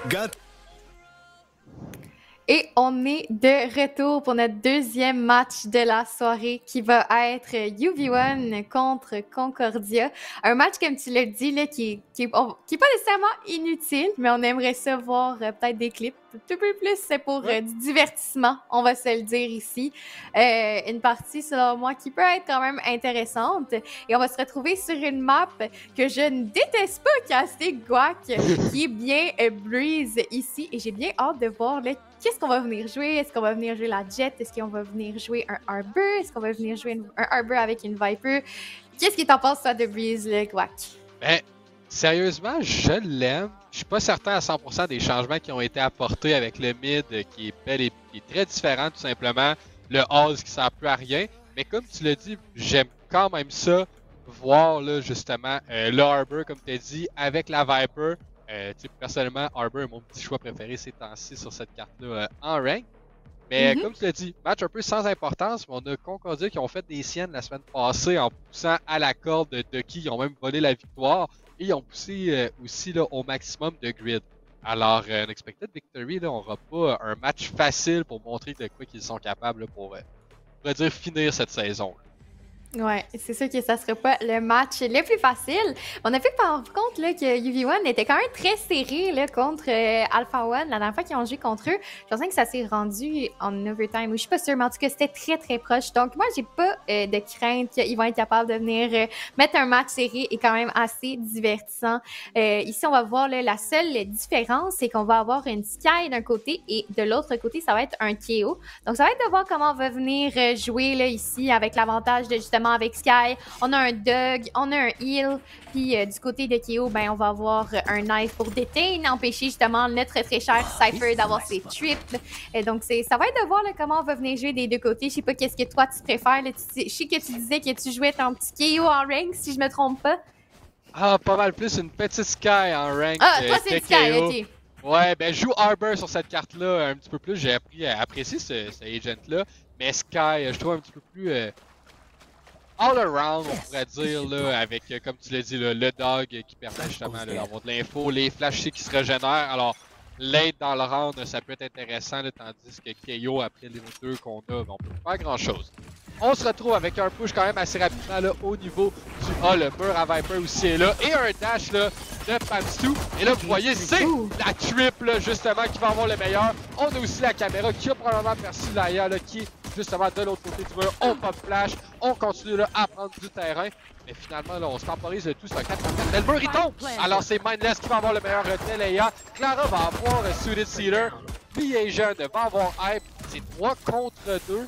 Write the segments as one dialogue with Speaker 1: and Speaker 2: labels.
Speaker 1: Got
Speaker 2: Et on est de retour pour notre deuxième match de la soirée qui va être UV1 contre Concordia. Un match, comme tu l'as dit, là, qui est pas nécessairement inutile, mais on aimerait ça voir peut-être des clips un peu plus pour du divertissement, on va se le dire ici. Une partie, selon moi, qui peut être quand même intéressante. Et on va se retrouver sur une map que je ne déteste pas, casser Guac, qui est bien Breeze ici. Et j'ai bien hâte de voir là, qu'est-ce qu'on va venir jouer? Est-ce qu'on va venir jouer la Jet? Est-ce qu'on va venir jouer un Arbor? Est-ce qu'on va venir jouer un Arbor avec une Viper? Qu'est-ce que t'en penses, toi, de Breeze, le Guac?
Speaker 3: Ben, sérieusement, je l'aime. Je suis pas certain à 100% des changements qui ont été apportés avec le mid qui est bel et qui est très différent, tout simplement. Le Oz qui sert plus à rien. Mais comme tu l'as dit, j'aime quand même ça. Voir, là, justement, le Arbor, comme tu as dit, avec la Viper. Personnellement, Arbor est mon petit choix préféré ces temps-ci sur cette carte-là en rank. Mais comme tu l'as dit, match un peu sans importance, mais on a Concordia qui ont fait des siennes la semaine passée en poussant à la corde de Ducky. Ils ont même volé la victoire et ils ont poussé aussi là, au maximum de grid. Alors, un expected victory, là, on n'aura pas un match facile pour montrer de quoi qu'ils sont capables là, pour, on va dire, finir cette saison.
Speaker 2: Ouais, c'est sûr que ça sera pas le match le plus facile. On a fait par contre là, que UV1 était quand même très serré là, contre Alpha One. La dernière fois qu'ils ont joué contre eux, je pensais que ça s'est rendu en overtime. Je suis pas sûre, mais en tout cas, c'était très très proche. Donc moi, j'ai pas de crainte qu'ils vont être capables de venir mettre un match serré et quand même assez divertissant. Ici, on va voir là, la seule différence, c'est qu'on va avoir une Sky d'un côté et de l'autre côté, ça va être un KO. Donc ça va être de voir comment on va venir jouer là, ici avec l'avantage de justement avec Sky, on a un Doug, on a un heal, puis du côté de Keo, ben on va avoir un knife pour detain, empêcher justement notre très cher Cypher d'avoir ses trips. Et donc ça va être de voir là, comment on va venir jouer des deux côtés. Je sais pas qu'est-ce que toi tu préfères. Là, je sais que tu disais que tu jouais ton petit Keo en rank, si je me trompe pas.
Speaker 3: Ah, pas mal plus une petite Sky en rank.
Speaker 2: Ah, toi c'est Sky, ok.
Speaker 3: Ouais, ben je joue Arbor sur cette carte-là un petit peu plus. J'ai appris à apprécier ce agent-là. Mais Sky, je trouve un petit peu plus all around, on pourrait dire, là, avec, comme tu l'as dit, là, le dog qui permet justement d'avoir de l'info, les flashs qui se régénèrent. Alors, l'aide dans le round, ça peut être intéressant, là, tandis que KO, après les 2 qu'on a, ben, on peut pas faire grand-chose. On se retrouve avec un push quand même assez rapidement là, au niveau du A. Le mur à Viper aussi est là. Et un dash là, de Pamstu. Et là, vous voyez, c'est la triple justement qui va avoir le meilleur. On a aussi la caméra qui a probablement perçu Laia là, qui est justement de l'autre côté du mur. On pop flash. On continue là, à prendre du terrain. Mais finalement, là, on se temporise le tout sur un 4 contre 4. Mais le mur, il tombe! Alors, c'est Mindless qui va avoir le meilleur de Laia. Clara va avoir Suited Sealer. Asian va avoir Hype. C'est 3 contre 2.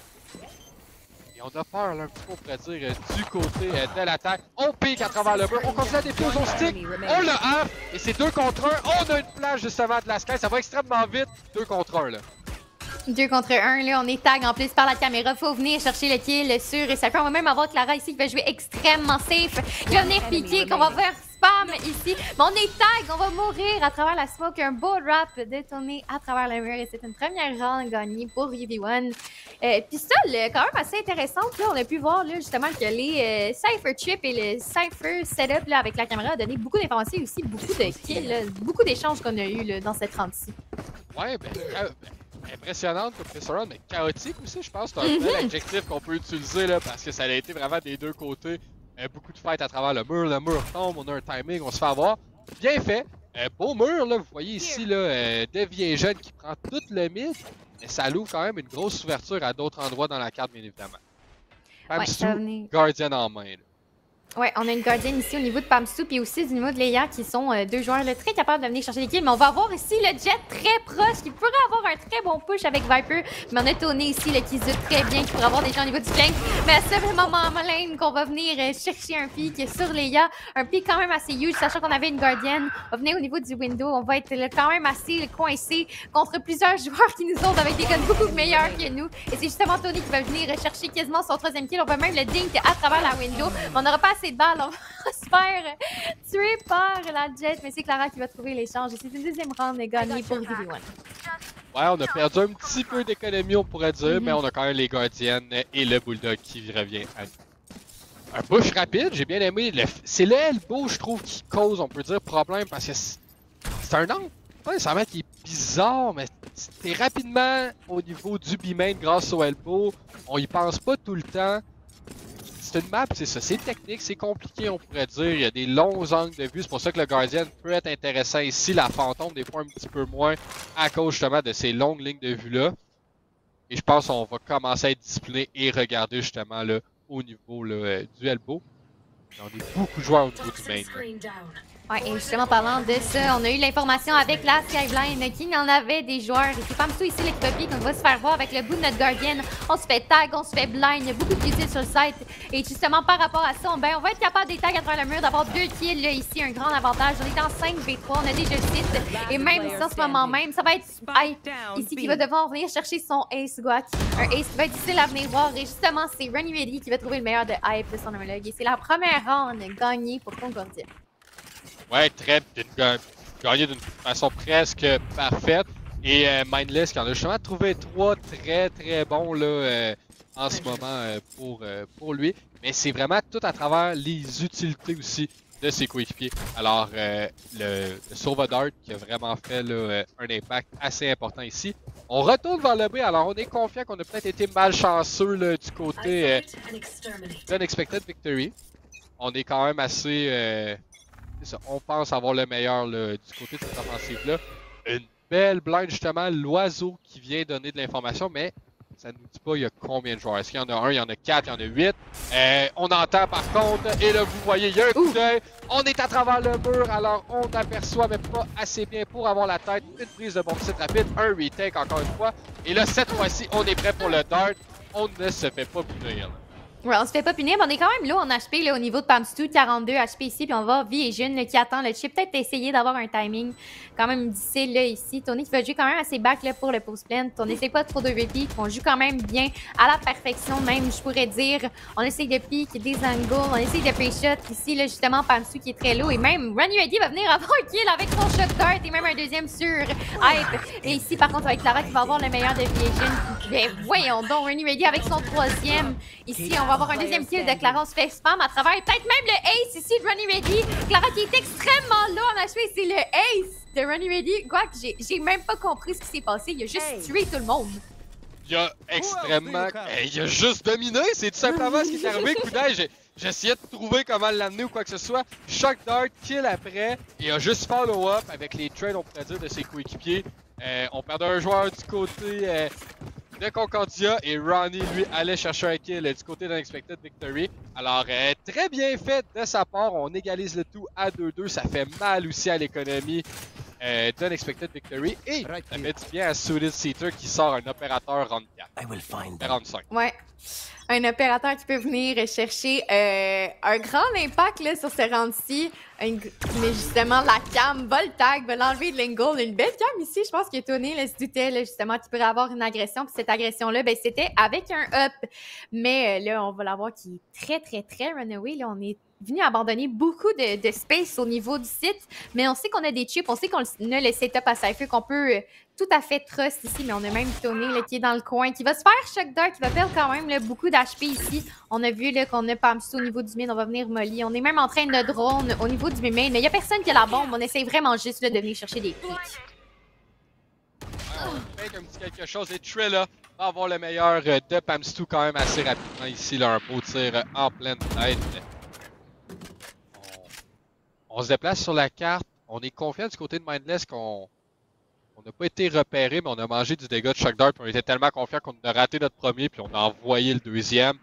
Speaker 3: On a peur là, un petit peu, on pourrait dire, du côté de l'attaque. On pique à travers le mur, on continue à défier au stick, on le half, et c'est 2 contre 1. On a une plage justement de la Sky, ça va extrêmement vite, 2 contre 1 là.
Speaker 2: 2 contre 1, là, on est tag en plus par la caméra. Faut venir chercher le kill sur et ça peut. On va même avoir Clara ici qui va jouer extrêmement safe. Qui va venir piquer, qu'on va faire spam ici. Mais on est tag, on va mourir à travers la smoke. Un beau rap détourné à travers le mur et c'est une première round gagnée pour UV1. Puis ça, quand même assez intéressante, là, on a pu voir là, justement que les Cypher Trip et le Cypher Setup là, avec la caméra a donné beaucoup d'informations et aussi beaucoup de kills, là, beaucoup d'échanges qu'on a eu là, dans cette round-ci.
Speaker 3: Ouais, impressionnante comme Pressure Round, mais chaotique aussi, je pense. C'est un bel adjectif qu'on peut utiliser là, parce que ça a été vraiment des deux côtés. Beaucoup de fights à travers le mur tombe, on a un timing, on se fait avoir. Bien fait. Beau mur, là, vous voyez ici, là, Devi jeune qui prend tout le mid, mais ça l'ouvre quand même une grosse ouverture à d'autres endroits dans la carte, bien évidemment. Pamstu, Guardian en main. Là.
Speaker 2: Ouais, on a une Guardian ici au niveau de Pamstu puis aussi du niveau de Leia qui sont deux joueurs là, très capables de venir chercher les kills. Mais on va avoir ici le Jet très proche qui pourrait avoir un très bon push avec Viper. Mais on a Tony ici là, qui zut très bien, qui pourrait avoir des gens au niveau du flank. Mais c'est vraiment malin qu'on va venir chercher un pick sur Leia. Un pick quand même assez huge, sachant qu'on avait une Guardian. On va venir au niveau du window. On va être là, quand même assez coincé contre plusieurs joueurs qui nous ont avec des guns beaucoup meilleurs que nous. Et c'est justement Tony qui va venir chercher quasiment son 3e kill. On va même le dink à travers la window. On n'aura pas assez de balles, on va se faire tuer par la Jet, mais c'est Clara qui va trouver l'échange. C'est une deuxième round gagnée pour UV1.
Speaker 3: Ouais, on a perdu un petit peu d'économie, on pourrait dire, mais on a quand même les Guardians et le Bulldog qui revient à nous. Un push rapide, j'ai bien aimé. C'est le elbow, je trouve, qui cause, on peut dire, problème parce que c'est un angle pas nécessairement qui est bizarre, mais t'es rapidement au niveau du B-main grâce au elbow. On y pense pas tout le temps. C'est une map, c'est ça, c'est technique, c'est compliqué, on pourrait dire. Il y a des longs angles de vue, c'est pour ça que le Guardian peut être intéressant ici. La fantôme, des fois un petit peu moins, à cause justement de ces longues lignes de vue-là. Et je pense qu'on va commencer à être discipliné et regarder justement là, au niveau là, du elbow. On a beaucoup de joueurs au niveau du main.
Speaker 2: Ouais, et justement, parlant de ça, on a eu l'information avec la Skyblind qui en avait des joueurs. Et c'est pas tout ici le copie qu'on va se faire voir avec le bout de notre Guardian. On se fait tag, on se fait blind, il y a beaucoup de kills sur le site. Et justement, par rapport à ça, on va être capable des tags à travers le mur, d'avoir 2 kills là, ici, un grand avantage. On est en 5v3, on a déjà 6. Et même ici, en ce moment même, ça va être Hype ici qui va devoir venir chercher son Ace Guac. Un Ace qui va être difficile à venir voir. Et justement, c'est Runny Ready qui va trouver le meilleur de Hype de son homologue. Et c'est la première round gagnée pour Concordia.
Speaker 3: Ouais, gagné d'une façon presque parfaite. Et Mindless qui en a justement trouvé 3 très bons là, en ce moment pour lui. Mais c'est vraiment tout à travers les utilités aussi de ses coéquipiers. Alors, le Sauvadart qui a vraiment fait là, un impact assez important ici. On retourne vers le B, alors on est confiant qu'on a peut-être été malchanceux là, du côté d'Unexpected Victory. On est quand même assez... c'est ça, on pense avoir le meilleur là, du côté de cette offensive-là. Une belle blind, justement, l'oiseau qui vient donner de l'information, mais ça ne nous dit pas il y a combien de joueurs. Est-ce qu'il y en a un, il y en a 4, il y en a 8. On entend par contre, et là vous voyez, il y a un coup d'œil. On est à travers le mur, alors on aperçoit, mais pas assez bien pour avoir la tête. Une prise de bombe site rapide, un retake encore une fois. Et là, cette fois-ci, on est prêt pour le dart. On ne se fait pas punir.
Speaker 2: Ouais, on se fait pas punir, mais on est quand même là en HP là, au niveau de Pamstu, 42 HP ici, puis on va Vision qui attend le chip. Peut-être essayer d'avoir un timing quand même difficile là ici. Tony qui va jouer quand même assez back là, pour le post plant. On essaie pas trop de repeat, on joue quand même bien à la perfection même, je pourrais dire. On essaye de pique, des angles, on essaye de pre-shot ici là justement Pamstu qui est très low et même Runny Ready va venir avoir un kill avec son shot dart et même un deuxième sur Hype. Et ici par contre avec Clara qui va avoir le meilleur de Vision. Mais voyons donc Runny Ready avec son troisième. Ici on va avoir un deuxième kill de Clara, on se fait spam à travers peut-être même le ace ici de Runny Ready. Clara qui est extrêmement low en HP, c'est le ace de Runny Ready. Quoi que j'ai même pas compris ce qui s'est passé, il a juste tué tout le monde.
Speaker 3: Il a extrêmement... il a juste dominé, c'est tout simplement ce qui est arrivé. J'essayais de trouver comment l'amener ou quoi que ce soit. Shock dart, kill après, et il a juste follow-up avec les trades, on pourrait dire, de ses coéquipiers. On perdait un joueur du côté... de Concordia et Ronnie, lui, allait chercher un kill du côté d'Unexpected Victory. Alors, très bien fait de sa part. On égalise le tout à 2-2. Ça fait mal aussi à l'économie d'Unexpected Victory. Et ça fait du bien à Suited Seater qui sort un opérateur round 4. Round 5.
Speaker 2: Ouais. Un opérateur qui peut venir chercher un grand impact là, sur ce round-ci. Mais justement, la cam va le tag, va l'enlever de l'angle. Une belle cam ici, je pense que Tony là, se doutait là, justement qu'il pourrait avoir une agression. Puis cette agression-là, ben, c'était avec un up. Mais là, on va la voir qui est très runaway. Là, on est venu abandonner beaucoup de space au niveau du site. Mais on sait qu'on a des chips, on sait qu'on a le setup à Cypher, qu'on peut tout à fait trust ici. Mais on a même Tony là, qui est dans le coin, qui va se faire shock dart, qui va perdre quand même là, beaucoup d'HP ici. On a vu qu'on a Pamstu au niveau du mid, on va venir Molly. On est même en train de drone au niveau du main, mais il n'y a personne qui a la bombe. On essaie vraiment juste là, de venir chercher des pics.
Speaker 3: On fait un petit quelque chose et Trilla va avoir le meilleur de Pamstu quand même assez rapidement ici. Là, un beau tir en pleine tête. On se déplace sur la carte. On est confiant du côté de Mindless qu'on n'a pas été repéré, mais on a mangé du dégât de Shock Dart. On était tellement confiant qu'on a raté notre premier, puis on a envoyé le deuxième.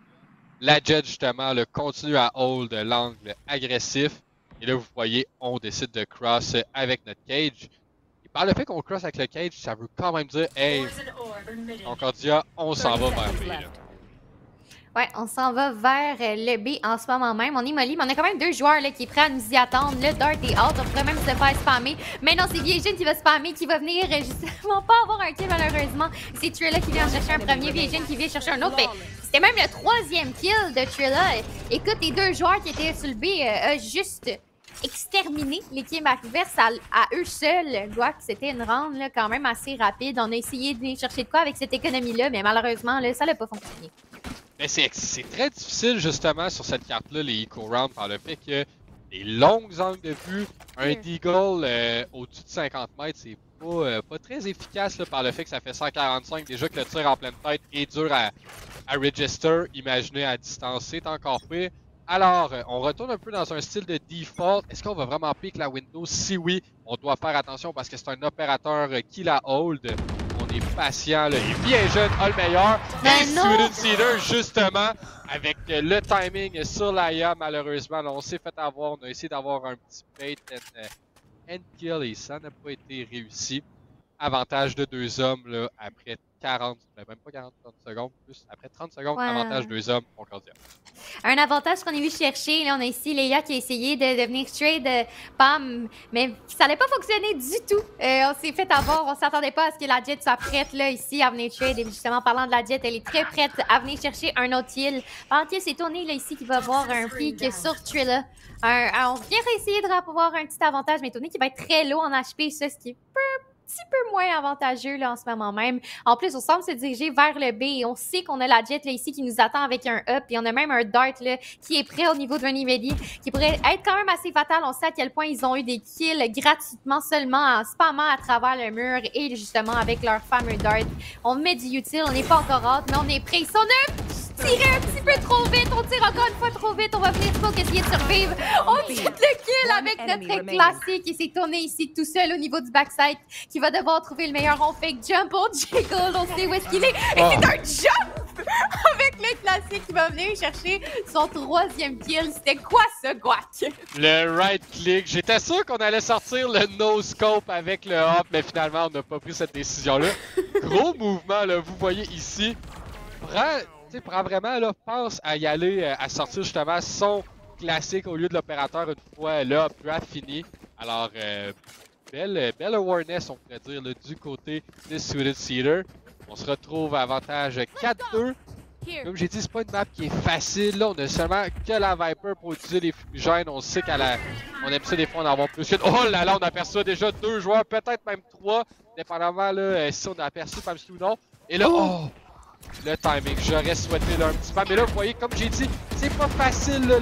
Speaker 3: La Jet, justement, continue à hold l'angle agressif. Et là, vous voyez, on décide de cross avec notre cage. Et par le fait qu'on cross avec le cage, ça veut quand même dire, hey, Concordia, on s'en va vers B.
Speaker 2: Ouais, on s'en va vers le B en ce moment même. On est molly, mais on a quand même deux joueurs là, qui est prêt à nous y attendre. Le Dart est out, on pourrait même se faire spammer. Mais non, c'est Vision qui va spammer, qui va venir justement pas avoir un kill malheureusement. C'est Trilla qui vient en chercher un premier, Vision qui vient chercher un autre. C'était même le troisième kill de Trilla. Écoute, les deux joueurs qui étaient sur le B juste exterminé l'équipe adverse à eux seuls. Guac, c'était une round là, quand même assez rapide. On a essayé de venir chercher de quoi avec cette économie-là, mais malheureusement, là, ça n'a pas fonctionné.
Speaker 3: Mais c'est très difficile justement sur cette carte-là, les Eco Round, par le fait que les longues angles de vue, un Deagle au-dessus de 50 mètres, c'est pas très efficace là, par le fait que ça fait 145. Déjà que le tir en pleine tête est dur à register. Imaginez à distance, c'est encore pire. Alors, on retourne un peu dans un style de default. Est-ce qu'on va vraiment pick la window? Si oui, on doit faire attention parce que c'est un opérateur qui la hold. On est patient, là. Il est bien jeune, a le meilleur. Et Student Seeder, justement, avec le timing sur l'AIA, malheureusement, là, on s'est fait avoir. On a essayé d'avoir un petit bait and kill et ça n'a pas été réussi. Avantage de 2 hommes là, après 40, même pas 40 secondes, plus après 30 secondes, avantage 2 hommes, Concordia.
Speaker 2: Un avantage qu'on est venu chercher, là, on a ici Léa qui a essayé de venir trade Pam, mais ça n'allait pas fonctionner du tout. On s'est fait avoir, on s'attendait pas à ce que la Jet soit prête là, ici à venir trade. Et justement, parlant de la Jet, elle est très prête à venir chercher un autre kill. Pendant qu'il s'est tourné là, ici qui va avoir un pick sur Trilla. On vient essayer de avoir un petit avantage, mais Tony qui va être très low en HP, ça, ce qui est petit peu moins avantageux là, en ce moment même. En plus, on semble se diriger vers le B et on sait qu'on a la Jet là, ici qui nous attend avec un up et on a même un Dart là, qui est prêt au niveau de Running Ready, qui pourrait être quand même assez fatal. On sait à quel point ils ont eu des kills gratuitement seulement en spammant à travers le mur et justement avec leur fameux Dart. On met du utile, on n'est pas encore out, mais on est prêt. Si on a tiré un petit peu trop vite, on tire encore une fois trop vite, on va venir smoke essayer de survivre. On quitte le kill avec notre classique et s'est tourné ici tout seul au niveau du backside qui va devoir trouver le meilleur. On fake jump, on jiggle, on sait où est-ce qu'il est. Et c'est un jump avec le classique qui va venir chercher son 3e kill. C'était quoi ça, Guac?
Speaker 3: Le right click. J'étais sûr qu'on allait sortir le no scope avec le hop, mais finalement on n'a pas pris cette décision-là. Gros mouvement, là, vous voyez ici. Prends vraiment, là, pense à y aller, à sortir justement son classique au lieu de l'opérateur une fois là, a fini. Alors, belle awareness, on pourrait dire, là, du côté de Student Seeder. On se retrouve à avantage 4-2. Comme j'ai dit, c'est pas une map qui est facile. Là, on a seulement que la Viper pour utiliser les fumigènes. On sait on aime ça des fois en avoir plus qu'une. Oh là là, on aperçoit déjà 2 joueurs, peut-être même 3, dépendamment là, si on a aperçu Pamstu ou non. Et là, le timing, j'aurais souhaité là, un petit peu. Mais là, vous voyez, comme j'ai dit, c'est pas facile là,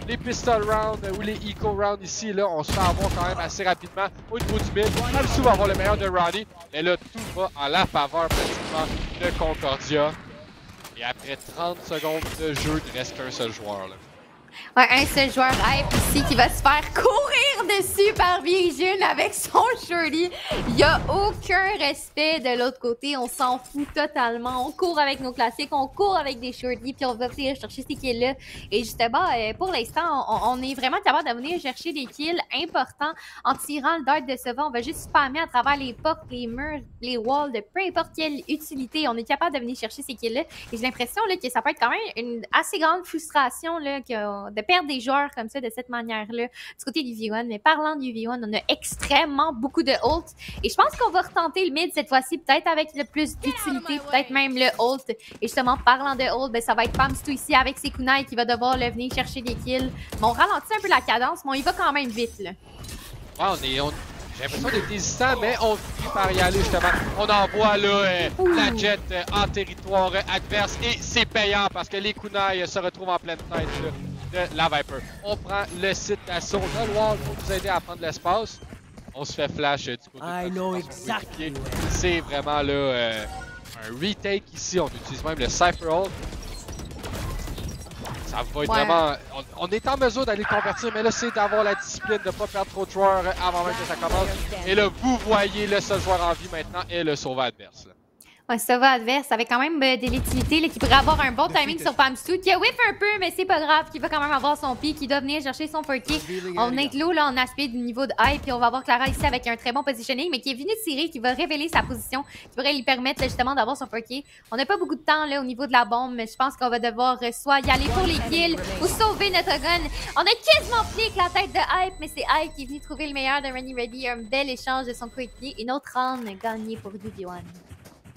Speaker 3: les pistol rounds ou les eco rounds ici. Là, on se fait avoir quand même assez rapidement au niveau du mid. Pamstu va avoir le meilleur de Ronnie. Mais là, tout va en la faveur pratiquement de Concordia. Et après 30 secondes de jeu, il reste qu'un seul joueur. Là.
Speaker 2: Ouais, un seul joueur hype ici qui va se faire courir dessus par Virgin avec son Shirley. Il n'y a aucun respect de l'autre côté. On s'en fout totalement. On court avec nos classiques, on court avec des Shirley, puis on va venir chercher ces kills-là. Et justement, pour l'instant, on est vraiment capable de venir chercher des kills importants en tirant le dart de Sova. On va juste spammer à travers les portes, les murs, les walls, de peu importe quelle utilité. On est capable de venir chercher ces kills-là. Et j'ai l'impression que ça peut être quand même une assez grande frustration là, de perdre des joueurs comme ça de cette manière-là du côté du V1. Mais parlant du V1, on a extrêmement beaucoup de ult. Et je pense qu'on va retenter le mid cette fois-ci, peut-être avec le plus d'utilité, peut-être même le ult. Et justement, parlant de ult, ben, ça va être Pamstu ici avec ses kunai qui va devoir le venir chercher des kills. Mais on ralentit un peu la cadence, mais on y va quand même vite. Là.
Speaker 3: Ouais, j'ai l'impression d'être hésistant, mais on finit par y aller justement. On envoie là, la Jet en territoire adverse et c'est payant parce que les kunai se retrouvent en pleine tête là, de la Viper. On prend le site d'assaut de Wall pour nous aider à prendre l'espace. On se fait flash du côté de C'est vraiment là un retake ici. On utilise même le Cypher Ult. Ça va être vraiment... On est en mesure d'aller convertir, mais là, c'est d'avoir la discipline de ne pas perdre trop de joueurs avant même que ça commence. Et là, vous voyez le seul joueur en vie maintenant est le sauveur adverse. Là.
Speaker 2: Ouais, Sova adverse avec quand même de l'utilité qui pourrait avoir un bon timing sur Pamstu, qui a whiff un peu, mais c'est pas grave, qui va quand même avoir son pic, qui doit venir chercher son 4K. On est low là en aspect du niveau de hype, puis on va avoir Clara ici avec un très bon positioning, mais qui est venu tirer, qui va révéler sa position, qui pourrait lui permettre là, justement d'avoir son 4K. On n'a pas beaucoup de temps là au niveau de la bombe, mais je pense qu'on va devoir soit y aller pour les kills ou sauver notre gun. On a quasiment plié la tête de Hype, mais c'est Hype qui est venu trouver le meilleur de Running Ready. Un bel échange de son 4K. Une autre round gagnée pour UV1.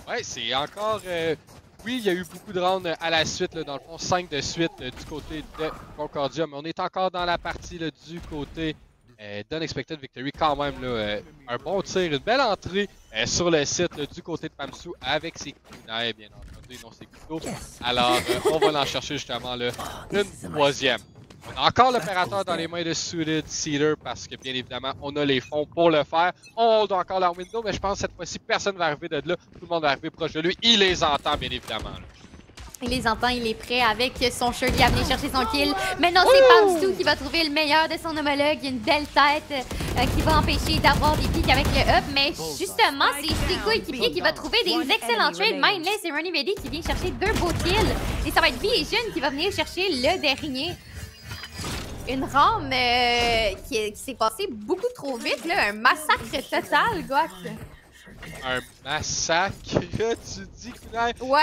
Speaker 3: Ouais, c'est encore... oui, il y a eu beaucoup de rounds à la suite, là, dans le fond, 5 de suite du côté de Concordia, mais on est encore dans la partie là, du côté d'Unexpected Victory. Quand même, là, un bon tir, une belle entrée sur le site là, du côté de Pamstu avec ses kunai, bien entendu, non ses couteaux. Alors, on va en chercher justement là, une troisième. On a encore l'opérateur dans les mains de Suited Cedar parce que bien évidemment on a les fonds pour le faire. On hold encore leur window, mais je pense que cette fois-ci personne va arriver de là. Tout le monde va arriver proche de lui. Il les entend bien évidemment. Là.
Speaker 2: Il les entend, il est prêt avec son Shirley à venir chercher son kill. Maintenant, c'est Pamstou qui va trouver le meilleur de son homologue. Une belle tête qui va empêcher d'avoir des pics avec le up. Mais justement, c'est ses coéquipiers qui va trouver des excellents trades. Mindless et Ronnie Medi qui vient chercher 2 beaux kills. Et ça va être Vision qui va venir chercher le dernier. Une rame qui s'est passée beaucoup trop vite, là. Un massacre total, Gox.
Speaker 3: Un massacre, tu dis, Kunai?
Speaker 2: Ouais.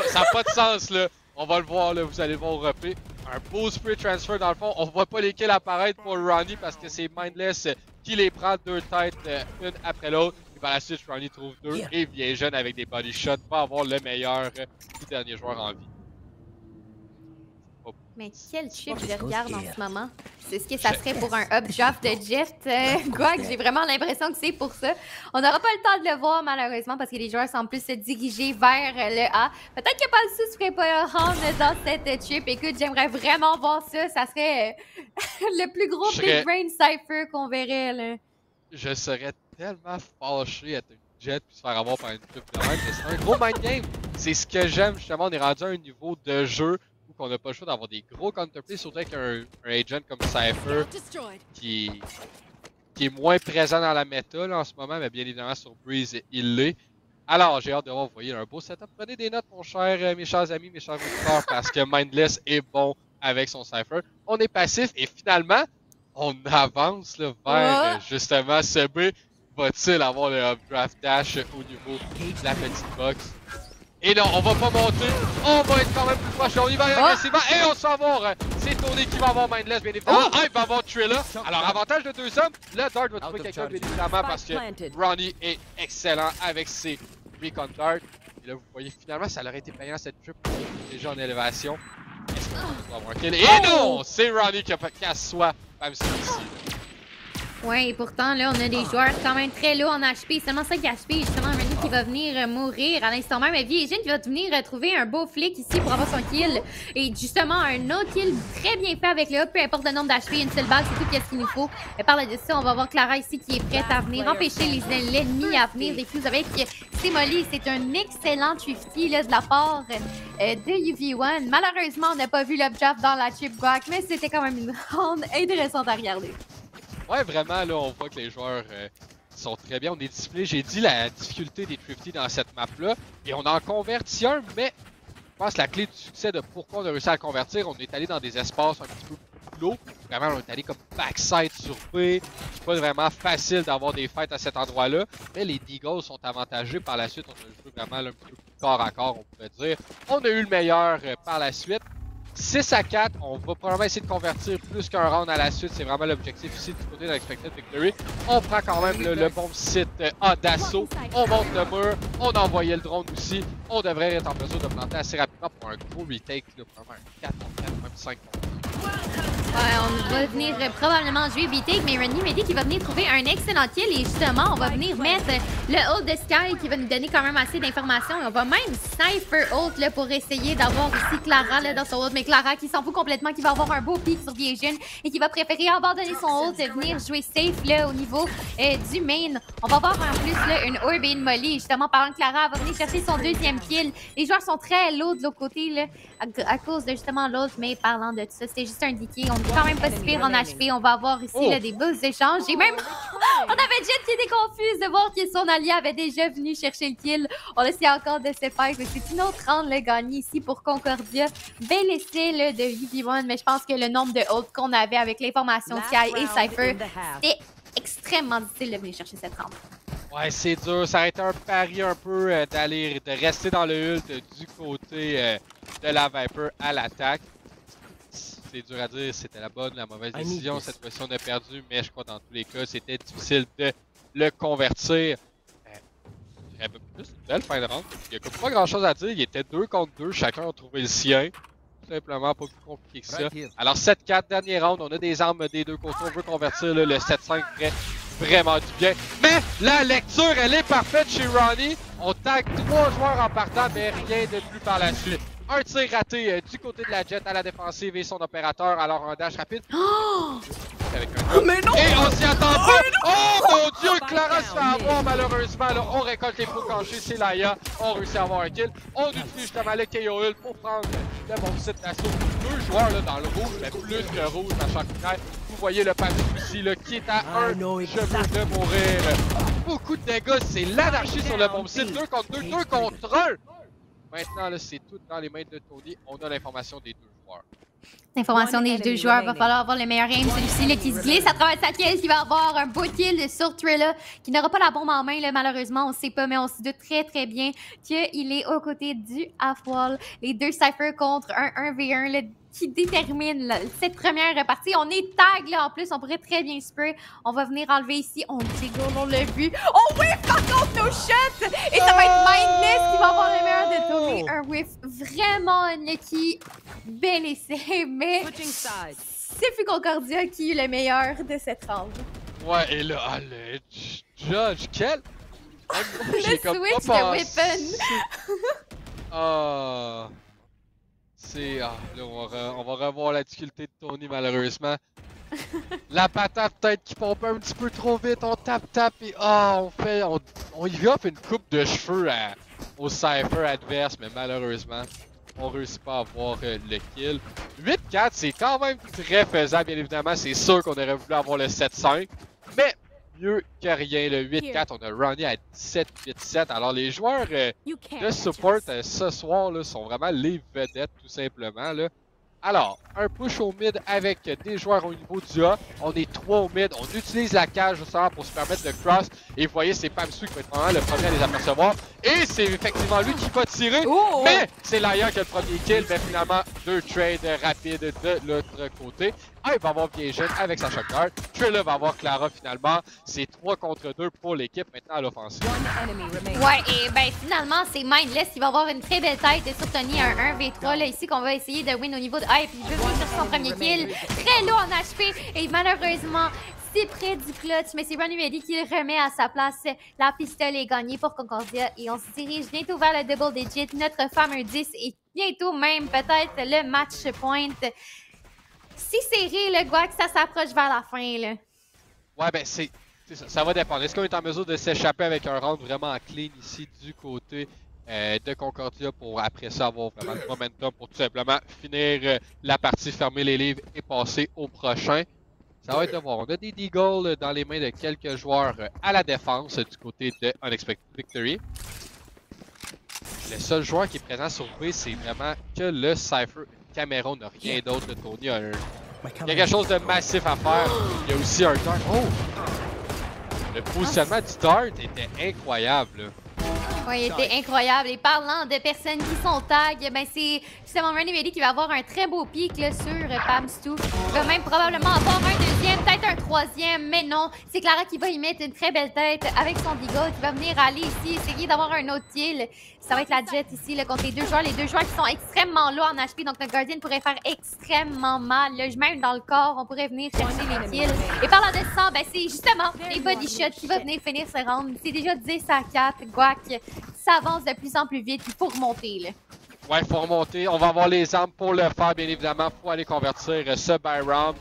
Speaker 3: Ça n'a pas de sens, là. On va le voir, là. Vous allez le voir au replay. Un beau spray transfer, dans le fond. On voit pas les kills apparaître pour Ronnie parce que c'est Mindless qui les prend 2 têtes, une après l'autre. Et par la suite, Ronnie trouve 2 et vient jeune avec des body shots. Va avoir le meilleur du dernier joueur en vie.
Speaker 2: Mais quel chip je regarde en ce moment. C'est ce que ça serait pour un up draft de Jet. Quoi que j'ai vraiment l'impression que c'est pour ça. On n'aura pas le temps de le voir malheureusement parce que les joueurs semblent plus se diriger vers le A. Peut-être que Palsu se ferait pas rendre dans cette chip. Écoute, j'aimerais vraiment voir ça. Ça serait le plus gros big brain cypher qu'on verrait. Là.
Speaker 3: Je serais tellement fâché à être Jet puis se faire avoir par une chip de même. Mais c'est un gros mind game. C'est ce que j'aime justement. On est rendu à un niveau de jeu qu'on n'a pas le choix d'avoir des gros counterplays, surtout avec un agent comme Cypher qui est moins présent dans la méta là, en ce moment, mais bien évidemment sur Breeze il l'est. Alors j'ai hâte de voir, vous voyez un beau setup. Prenez des notes mes chers amis, mes chers auditeurs, parce que Mindless est bon avec son Cypher. On est passif et finalement on avance là, vers justement ce B. Va-t-il avoir le updraft dash au niveau de la petite box? Et non, on va pas monter, on va être quand même plus proche, on y va agressivement et on s'en va. C'est Tony qui va avoir Mindless bien évidemment, il va avoir Trilla. Alors avantage de 2 hommes, le Dart va trouver quelqu'un bien évidemment parce que Ronnie est excellent avec ses Recon Dart. Et là vous voyez finalement ça aurait été payant cette trip déjà en élévation. Est-ce qu'on va avoir un kill? Et non, c'est Ronnie qui a casse soi même ici.
Speaker 2: Ouais, et pourtant, là, on a des joueurs quand même très lourds en HP. Seulement 5 HP, justement, Ronnie qui va venir mourir à l'instant même. Et Vision qui va venir trouver un beau flic ici pour avoir son kill. Et justement, un autre kill très bien fait avec le up, peu importe le nombre d'HP, une seule balle, c'est tout ce qu'il nous faut. Et par là de ça, on va voir Clara ici qui est prête à venir empêcher l'ennemi à venir défuse avec ses molly. C'est un excellent thrifty là, de la part de UV1. Malheureusement, on n'a pas vu l'updraft dans la chip guac, mais c'était quand même une ronde intéressante à regarder.
Speaker 3: Ouais, vraiment, là, on voit que les joueurs sont très bien. On est discipliné. J'ai dit la difficulté des thrifty dans cette map-là. Et on en convertit un, mais je pense que la clé du succès de pourquoi on a réussi à le convertir, on est allé dans des espaces un petit peu plus low. Vraiment, on est allé comme backside sur B. C'est pas vraiment facile d'avoir des fights à cet endroit-là. Mais les Deagles sont avantagés par la suite. On a joué vraiment là, un petit peu plus corps à corps, on pourrait dire. On a eu le meilleur par la suite. 6-4, on va probablement essayer de convertir plus qu'un round à la suite. C'est vraiment l'objectif ici du côté de l'Expected Victory. On prend quand même le bon site A d'assaut. On monte le mur. On a envoyé le drone aussi. On devrait être en mesure de planter assez rapidement pour un gros retake. Là, vraiment un 4 contre 4, même 5 contre 4.
Speaker 2: Ouais, on va venir probablement jouer retake, mais Ronnie Medi qui va venir trouver un excellent kill. Et justement, on va venir mettre le ult de Sky qui va nous donner quand même assez d'informations. Et on va même sniper ult là, pour essayer d'avoir ici Clara là, dans son ult. Mais Clara qui s'en fout complètement, qui va avoir un beau pic sur Vision et qui va préférer abandonner son ult et venir jouer safe là, au niveau du main. On va avoir en plus là, une orb et une molly. Justement, parlant de Clara, elle va venir chercher son 2e kill. Les joueurs sont très low de l'autre côté là, à cause de justement l'autre. Mais parlant de tout ça, c'était juste un decay. On est quand même pas si pire en HP. On va avoir ici là, des beaux échanges. Et même, on avait Jet qui était confuse de voir que son allié avait déjà venu chercher le kill. On essaie encore de se faire. C'est une autre round le gagné ici pour Concordia. Bel essai là, de UV1, mais je pense que le nombre de ults qu'on avait avec l'information Sky et Cypher, c'était extrêmement difficile de venir chercher cette round.
Speaker 3: Ouais, c'est dur. Ça a été un pari un peu de rester dans le ult du côté de la Viper à l'attaque. C'est dur à dire, c'était la bonne, la mauvaise décision. Cette fois-ci, on a perdu, mais je crois que dans tous les cas, c'était difficile de le convertir. Il y avait plus une belle fin de round. Il n'y a pas grand-chose à dire. Il était 2 contre 2. Chacun a trouvé le sien. Tout simplement, pas plus compliqué que ça. Alors, 7-4, dernier round. On a des armes des deux côtés. On veut convertir là, le 7-5 vraiment du bien. Mais la lecture, elle est parfaite chez Ronnie. On tag 3 joueurs en partant, mais rien de plus par la suite. Un tir raté du côté de la Jet à la défensive et son opérateur. Alors un dash rapide.
Speaker 2: Oh!
Speaker 3: Avec un
Speaker 1: Mais non!
Speaker 3: Et on s'y attend pas! Oh mon dieu! Clara se fait avoir malheureusement. Là, on récolte les pots cachés, c'est Laia. On réussit à avoir un kill. On utilise justement le KO pour prendre le bon site d'assaut. Deux joueurs là, dans le rouge, mais plus que rouge à chaque fenêtre. Vous voyez le panneau ici là, qui est à un cheveu de mourir. Beaucoup de dégâts, c'est l'anarchie sur le bon site. 2 contre 2, 2 contre 1. Maintenant, là, c'est tout dans les mains de Tony. On a l'information des deux joueurs.
Speaker 2: L'information des deux joueurs, va falloir avoir le meilleur aim. Celui-ci là, qui se glisse à travers sa kill, qui va avoir un beau kill sur Trilla, qui n'aura pas la bombe en main, là, malheureusement. On sait pas, mais on se doute très bien qu'il est aux côtés du half-wall. Les deux Cypher contre un 1v1 là, qui détermine là, cette première partie. On est tag là en plus, on pourrait très bien spray. On va venir enlever ici. On jiggle, on l'a vu. Oh whiff par contre nos shots! Et ça va être Mindless qui va avoir le meilleur de Tony. Un whiff vraiment unlucky. Bel essai, mais c'est plus Concordia qui est le meilleur de cette round.
Speaker 3: Ouais, et là, ah, le Judge, quel...
Speaker 2: Le switch de weapon.
Speaker 3: Ah... C'est... Ah, là, on va revoir la difficulté de Tony, malheureusement. La patate, peut-être qui pompe un petit peu trop vite. On tape et... Ah, on y offre une coupe de cheveux au Cypher adverse, mais malheureusement, on réussit pas à avoir le kill. 8-4, c'est quand même très faisable, bien évidemment. C'est sûr qu'on aurait voulu avoir le 7-5, mais mieux que rien. Le 8-4, on a runné à 17-8-7. Alors, les joueurs de support ce soir là, sont vraiment les vedettes, tout simplement. Là. Alors, un push au mid avec des joueurs au niveau du A. On est 3 au mid. On utilise la cage justement pour se permettre de cross. Et vous voyez, c'est Pamsu qui va être vraiment le premier à les apercevoir. Et c'est effectivement lui qui va tirer. Oh! Mais c'est Laia qui a le premier kill. Mais finalement, deux trades rapides de l'autre côté. Ah, il va avoir bien jeune avec sa shotgun. Trilla va avoir Clara finalement. C'est 3 contre 2 pour l'équipe maintenant à l'offensive.
Speaker 2: Ouais, et ben finalement, c'est Mindless qui va avoir une très belle tête sur Tony, un 1v3 là, ici qu'on va essayer de win au niveau de hype. Il veut venir sur son premier kill. Très lourd en HP. Et malheureusement, c'est près du clutch, mais c'est Ronnie Reddy qui le remet à sa place. La pistole est gagnée pour Concordia et on se dirige bientôt vers le double digit. Notre fameux 10 et bientôt même peut-être le match point. Si serré, le Guac, ça s'approche vers la fin, là.
Speaker 3: Ouais, ben ça va dépendre. Est-ce qu'on est en mesure de s'échapper avec un round vraiment clean ici du côté de Concordia pour après ça avoir vraiment le momentum pour tout simplement finir la partie, fermer les livres et passer au prochain. Ça va être de voir. On a des Deagles dans les mains de quelques joueurs à la défense du côté de Unexpected Victory. Le seul joueur qui est présent sur B, c'est vraiment que le Cypher. Cameron n'a rien d'autre de Tony. Il y a quelque chose de massif à faire. Il y a aussi un dart. Oh! Le positionnement du dart était incroyable. Là.
Speaker 2: Oui, il était incroyable. Et parlant de personnes qui sont tag, ben c'est justement Ronnie Reddy qui va avoir un très beau pic là, sur Pamstu. Il va même probablement avoir un deuxième, peut-être un troisième, mais non. C'est Clara qui va y mettre une très belle tête avec son Deagle qui va venir aller ici, essayer d'avoir un autre kill. Ça va être la Jet ici là, contre les deux joueurs qui sont extrêmement low en HP. Donc notre Guardian pourrait faire extrêmement mal. Là, même dans le corps, on pourrait venir chercher les kills. Et parlant de ça, ben c'est justement les body shots qui vont venir finir ce round. C'est déjà 10 à 4. Guac, ça avance de plus en plus vite. Il faut remonter là.
Speaker 3: Ouais, il faut remonter. On va avoir les armes pour le faire, bien évidemment, pour aller convertir ce buy round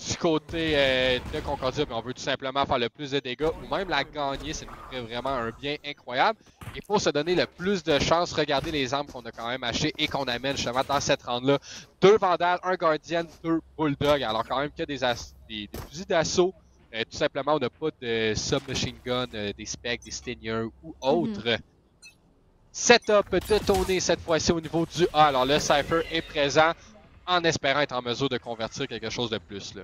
Speaker 3: du côté de Concordia. Mais on veut tout simplement faire le plus de dégâts ou même la gagner. C'est vraiment un bien incroyable. Et pour se donner le plus de chance, regardez les armes qu'on a quand même achetées et qu'on amène justement dans cette round-là. 2 Vandals, un Guardian, 2 Bulldogs. Alors quand même qu'il y a des fusils d'assaut. Tout simplement, on n'a pas de submachine gun, des specs, des Stinger ou autres. Setup de Tony cette fois-ci au niveau du A. Alors le Cypher est présent en espérant être en mesure de convertir quelque chose de plus. Là.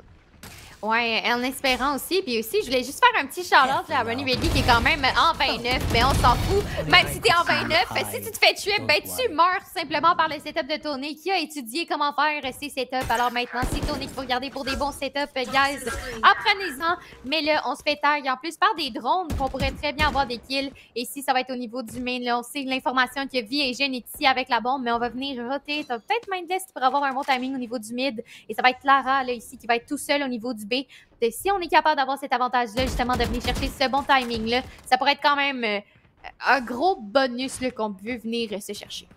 Speaker 2: Ouais, en espérant aussi. Puis aussi, je voulais juste faire un petit shout-out à Ronnie Reddy qui est quand même en 29, mais on s'en fout. Même si t'es en 29, si tu te fais tuer, ben tu meurs tout simplement par le setup de Tony qui a étudié comment faire ses setups. Alors maintenant, c'est Tony qu'il faut regarder pour des bons setups, guys. Apprenez-en. Mais là, on se fait tag en plus par des drones qu'on pourrait très bien avoir des kills. Et ici, ça va être au niveau du main. Là, on sait l'information que Vision est ici avec la bombe, mais on va venir roter. T'as peut-être Mindless pour avoir un bon timing au niveau du mid. Et ça va être Clara là, ici qui va être tout seul au niveau du B. Si on est capable d'avoir cet avantage-là, justement, de venir chercher ce bon timing-là, ça pourrait être quand même un gros bonus qu'on peut venir se chercher.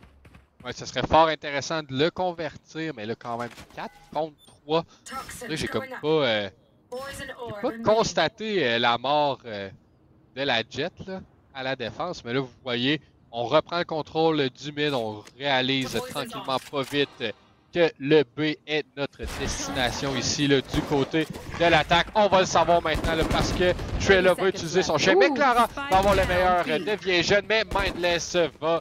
Speaker 3: Ouais, ce serait fort intéressant de le convertir, mais là, quand même, 4 contre 3. Là, j'ai comme pas constaté la mort de la Jet là, à la défense, mais là, vous voyez, on reprend le contrôle du mid, on réalise tranquillement, pas vite, que le B est notre destination ici, là, du côté de l'attaque. On va le savoir maintenant, là, parce que Trilla va utiliser son chien, mais Clara va avoir le meilleur de vieille jeune, mais Mindless va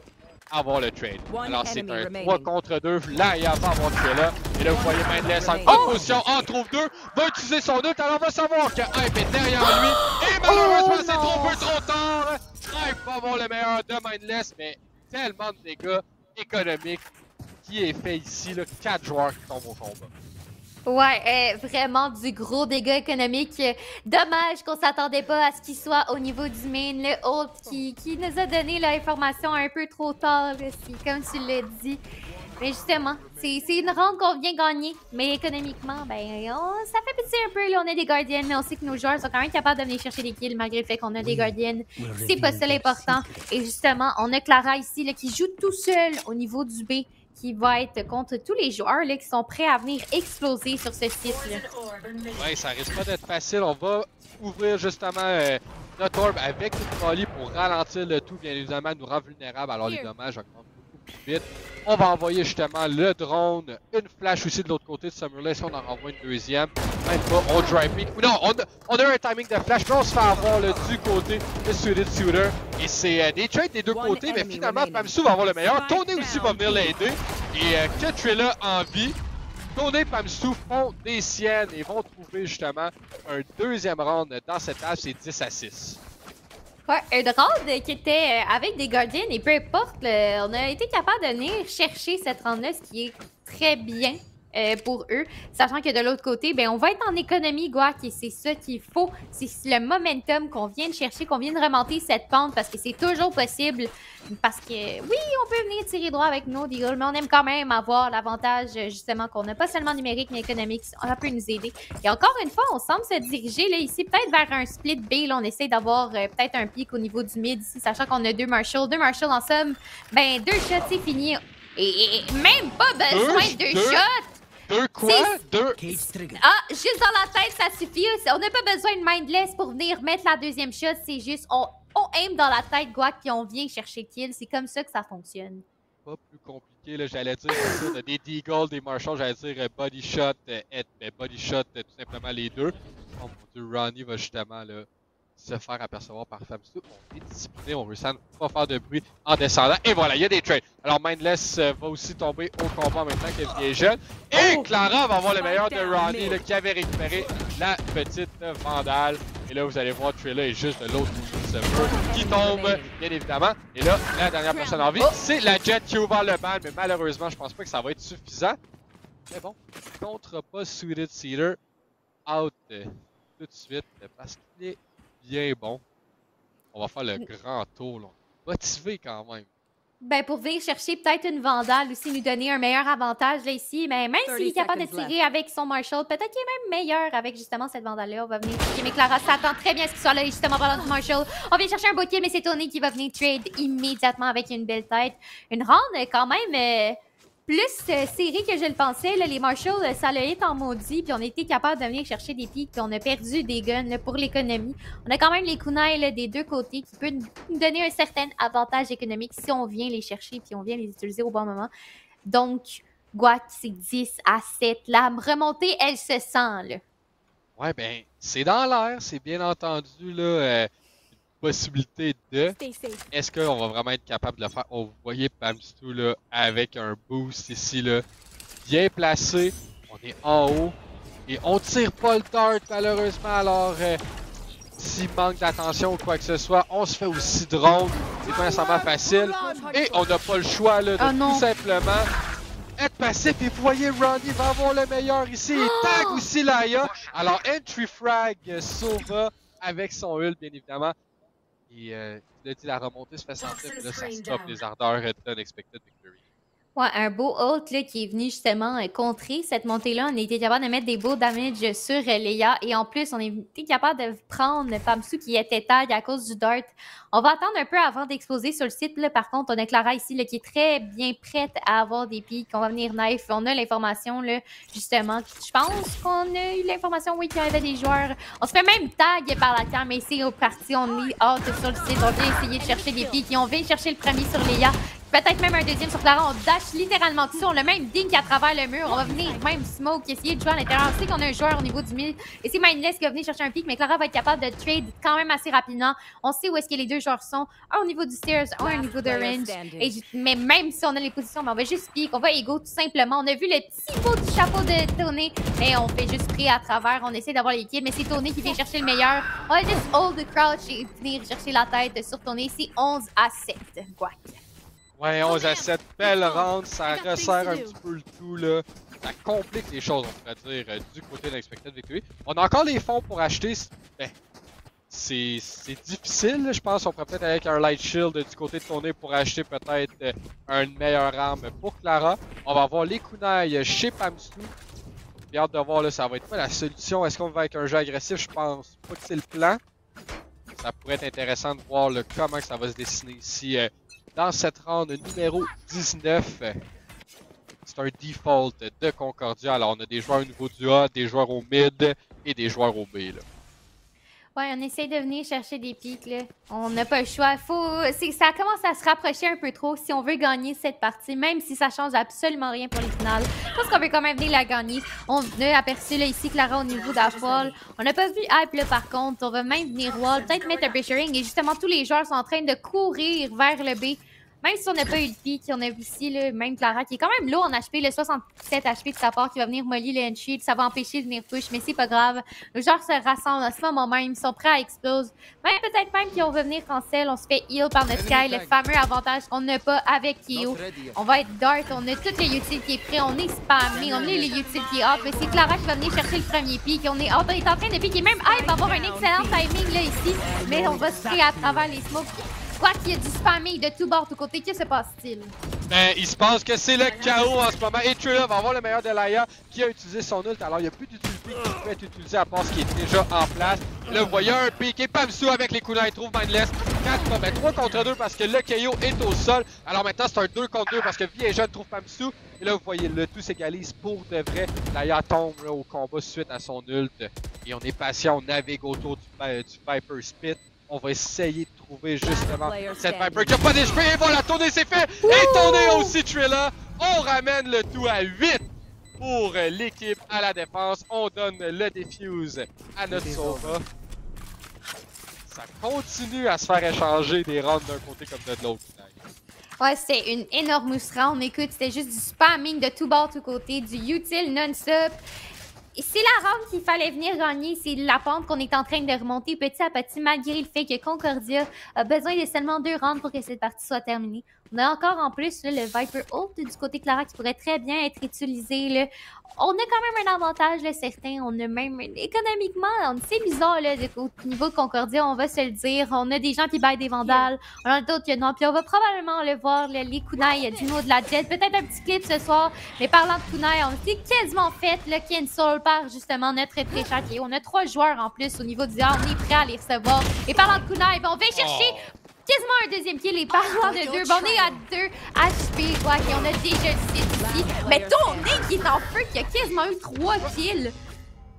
Speaker 3: avoir le trade. Alors, c'est un 3 contre 2. Laia va avoir Trilla. Et là, vous voyez Mindless en bonne position, en trouve 2, va utiliser son ult. Alors, on va savoir que Hype est derrière lui. Et malheureusement, c'est trop peu trop tard. Hype va avoir le meilleur de Mindless, mais tellement de dégâts économiques qui est fait ici. Là, 4 joueurs qui tombent au combat.
Speaker 2: Ouais, vraiment du gros dégât économique. Dommage qu'on s'attendait pas à ce qu'il soit au niveau du main, le ult qui nous a donné l'information un peu trop tard, là, comme tu l'as dit. Mais justement, c'est une ronde qu'on vient gagner, mais économiquement, ben, ça fait pitié un peu. Là, on a des gardiennes, mais on sait que nos joueurs sont quand même capables de venir chercher des kills malgré le fait qu'on a des gardiennes. C'est pas ça l'important. Et justement, on a Clara ici là, qui joue tout seul au niveau du B, qui va être contre tous les joueurs là, qui sont prêts à venir exploser sur ce site-là.
Speaker 3: Ouais, ça risque pas d'être facile. On va ouvrir justement notre orb avec une folie pour ralentir le tout, bien évidemment, nous rend vulnérables. Alors les dommages augmentent beaucoup plus vite. On va envoyer justement le drone, une flash aussi de l'autre côté de Summerless. Si on en renvoie une deuxième, même pas, on dry peek. Non, on a un timing de flash, mais on se fait avoir là, du côté de Suited Suitor. Et c'est des trades des deux côtés, mais finalement, Pamsu va avoir le meilleur. Tony aussi va venir l'aider. Et que Trilla en vie. Tony et Pamsu font des siennes et vont trouver justement un deuxième round dans cette tâche, c'est 10-6.
Speaker 2: Ouais, un round qui était avec des gardiens et peu importe, on a été capable de venir chercher cette round-là, ce qui est très bien pour eux. Sachant que de l'autre côté, ben, on va être en économie, Guac, et c'est ça qu'il faut. C'est le momentum qu'on vient de chercher, qu'on vient de remonter cette pente parce que c'est toujours possible. Parce que oui, on peut venir tirer droit avec nos deals, mais on aime quand même avoir l'avantage justement qu'on n'a pas seulement numérique mais économique. Ça peut nous aider. Et encore une fois, on semble se diriger là ici peut-être vers un split B. Là, on essaie d'avoir peut-être un pic au niveau du mid ici, sachant qu'on a deux Marshall. Deux Marshall en somme, ben 2 shots c'est fini. Et même pas besoin de 2 shots!
Speaker 3: 2 quoi? 2?
Speaker 2: Ah, juste dans la tête, ça suffit. On n'a pas besoin de Mindless pour venir mettre la deuxième shot. C'est juste, on aim dans la tête, Guac, puis on vient chercher kill. C'est comme ça que ça fonctionne.
Speaker 3: Pas plus compliqué, là. J'allais dire on a des Deagle, des Marshall, j'allais dire body shot, body shot, tout simplement les deux. Oh mon dieu, Ronnie va justement là, se faire apercevoir par Famsu. On est discipliné, on veut ça ne pas faire de bruit en descendant. Et voilà, il y a des trades. Alors Mindless va aussi tomber au combat en même temps que est jeune. Et Clara va avoir le meilleur de Ronnie là, qui avait récupéré la petite Vandale. Et là, vous allez voir Trilla est juste de l'autre côté de ce mur qui tombe, bien évidemment. Et là, la dernière personne en vie, c'est la Jet qui ouvre le bal. Mais malheureusement, je pense pas que ça va être suffisant. Mais bon, contre pas Suited Seater. Out tout de suite parce qu'il est bien bon. On va faire le grand tour, là. Motivé quand même.
Speaker 2: Ben, pour venir chercher peut-être une Vandale aussi, nous donner un meilleur avantage là ici. Mais même s'il est capable de tirer avec son Marshall, peut-être qu'il est même meilleur avec justement cette Vandale-là. On va venir chercher. Mais Clara s'attend très bien à ce qu'il soit là, justement, parlant du Marshall. On vient chercher un beau kill, mais c'est Tony qui va venir trade immédiatement avec une belle tête. Une round quand même plus serrée que je le pensais. Là, les Marshalls, ça l'a été en maudit. Puis on a été capable de venir chercher des pics. Puis on a perdu des guns là, pour l'économie. On a quand même les kunai là, des deux côtés qui peuvent nous donner un certain avantage économique si on vient les chercher puis on vient les utiliser au bon moment. Donc, Guac, c'est 10-7. La remontée, elle se sent. Là.
Speaker 3: Ouais, ben, c'est dans l'air. C'est bien entendu là, une possibilité de. Est-ce qu'on va vraiment être capable de le faire? Oh, vous voyez Pamstu là, avec un boost ici, là, bien placé. On est en haut. Et on tire pas le dart, malheureusement. Alors, s'il manque d'attention ou quoi que ce soit, on se fait aussi drone. C'est pas nécessairement facile. Et on n'a pas le choix là, de tout simplement être passif. Et vous voyez, Ronnie va avoir le meilleur ici. Il tag aussi Laia. Alors, entry frag Sova avec son ult, bien évidemment. Et tu l'as dit, la remontée se fait sentir. Là, ça stoppe les ardeurs d'Unexpected Victory.
Speaker 2: Ouais, un beau ult là, qui est venu justement contrer cette montée-là. On a été capable de mettre des beaux damage sur Leia. Et en plus, on a été capable de prendre Pamsu qui était tag à cause du dart. On va attendre un peu avant d'exploser sur le site. Là. Par contre, on a Clara ici là, qui est très bien prête à avoir des pics. On va venir knife. On a l'information justement. Je pense qu'on a eu l'information, oui, qu'il y avait des joueurs. On se fait même tag par la cam. Mais c'est au parti. On est hâte sur le site. On vient essayer de chercher des pics. Et on vient chercher le premier sur Leia. Peut-être même un deuxième sur Clara. On dash littéralement dessus. On a même dink à travers le mur. On va venir même smoke, essayer de jouer à l'intérieur. On sait qu'on a un joueur au niveau du mid. Et c'est Mindless qui va venir chercher un pick, mais Clara va être capable de trade quand même assez rapidement. On sait où est-ce que les deux joueurs sont. Un au niveau du stairs, un au niveau de range. Mais même si on a les positions, on va juste pick. On va ego tout simplement. On a vu le petit bout du chapeau de Tony, mais on fait juste pris à travers. On essaie d'avoir l'équipe, mais c'est Tony qui vient chercher le meilleur. On va juste hold the crouch et venir chercher la tête sur Tony. C'est 11-7. Guac.
Speaker 3: Ouais, 11-7, belle round, ça resserre un petit peu le tout, là. Ça complique les choses, on pourrait dire, du côté de l'Expected Victory. On a encore les fonds pour acheter, ben, c'est difficile, je pense. On pourrait peut-être aller avec un Light Shield du côté de Tony pour acheter peut-être une meilleure arme pour Clara. On va avoir les kunai chez Pamsu. J'ai hâte de voir, là, ça va être quoi la solution. Est-ce qu'on va avec un jeu agressif? Je pense pas que c'est le plan. Ça pourrait être intéressant de voir comment ça va se dessiner ici. Dans cette round numéro 19, c'est un default de Concordia. Alors, on a des joueurs au niveau du A, des joueurs au mid et des joueurs au B. Là.
Speaker 2: Ouais, on essaye de venir chercher des pics, là. On n'a pas le choix. Ça commence à se rapprocher un peu trop si on veut gagner cette partie, même si ça change absolument rien pour les finales. Je pense qu'on veut quand même venir la gagner. On a aperçu là, ici Clara au niveau d'Ashwall. On n'a pas vu Hype là par contre. On va même venir wall, peut-être mettre un pressuring. Et justement, tous les joueurs sont en train de courir vers le B. Même si on n'a pas eu de pic, on a vu ici, là, même Clara qui est quand même low en HP, le 67 HP de sa part qui va venir molly le shield. Ça va empêcher de venir push, mais c'est pas grave. Les joueurs se rassemblent à ce moment même, ils sont prêts à exploser. Même peut-être même qu'on va venir cancel, on se fait heal par notre Sky, le fameux avantage qu'on n'a pas avec Kyo. On va être dart, on a toutes les utiles qui est prêt, on est spammé, on a les utiles qui est hot, mais c'est Clara qui va venir chercher le premier pic. On est en train de piquer, même Hype va avoir un excellent timing là ici, mais on va se créer à travers les smokes. Quoi qu'il y a du spamming de tout bord, tout côté, que se passe-t-il?
Speaker 3: Ben, il se passe que c'est le chaos en ce moment. Et Trilla va avoir le meilleur de Laia qui a utilisé son ult. Alors, il n'y a plus d'utilité qui peut être utilisée à part ce qui est déjà en place. Là, vous voyez un piqué Pamsu avec les kunai. Il trouve Mindless. 3 contre 2 parce que le KO est au sol. Alors maintenant, c'est un 2 contre 2 parce que Vieja trouve Pamsu. Et là, vous voyez, le tout s'égalise pour de vrai. Laia tombe là, au combat suite à son ult. Et on est patient, on navigue autour du Viper Spit. On va essayer de trouver justement cette Viper qui n'a pas d'HP. Et voilà, tourner c'est fait. Et tourner aussi Trilla. On ramène le tout à 8 pour l'équipe à la défense. On donne le defuse à notre Sova. Ça continue à se faire échanger des rounds d'un côté comme de l'autre.
Speaker 2: Ouais, c'était une énorme round. Écoute, c'était juste du spamming de tout bord, tout côté, du util non-stop. C'est la round qu'il fallait venir gagner, c'est la pente qu'on est en train de remonter petit à petit, malgré le fait que Concordia a besoin de seulement 2 rounds pour que cette partie soit terminée. On a encore en plus là, le Viper Ult du côté Clara qui pourrait très bien être utilisé. Là. On a quand même un avantage, là, certain. On a même, économiquement, c'est bizarre là, au niveau de Concordia, on va se le dire. On a des gens qui baillent des vandales, on a d'autres que non. Puis on va probablement le voir, là, les kunai du mot de la jet. Peut-être un petit clip ce soir, mais parlant de kunai, on s'est quasiment fait le cancel par justement notre très cher qui on a 3 joueurs en plus au niveau du A. On est prêt à les recevoir. Et parlant de kunai, ben, on va chercher quasiment un deuxième kill et parlant de 2, on est à 2 HP, quoi, et on a déjà le site ici. Mais Tony qui est en feu, qui a quasiment eu 3 kills.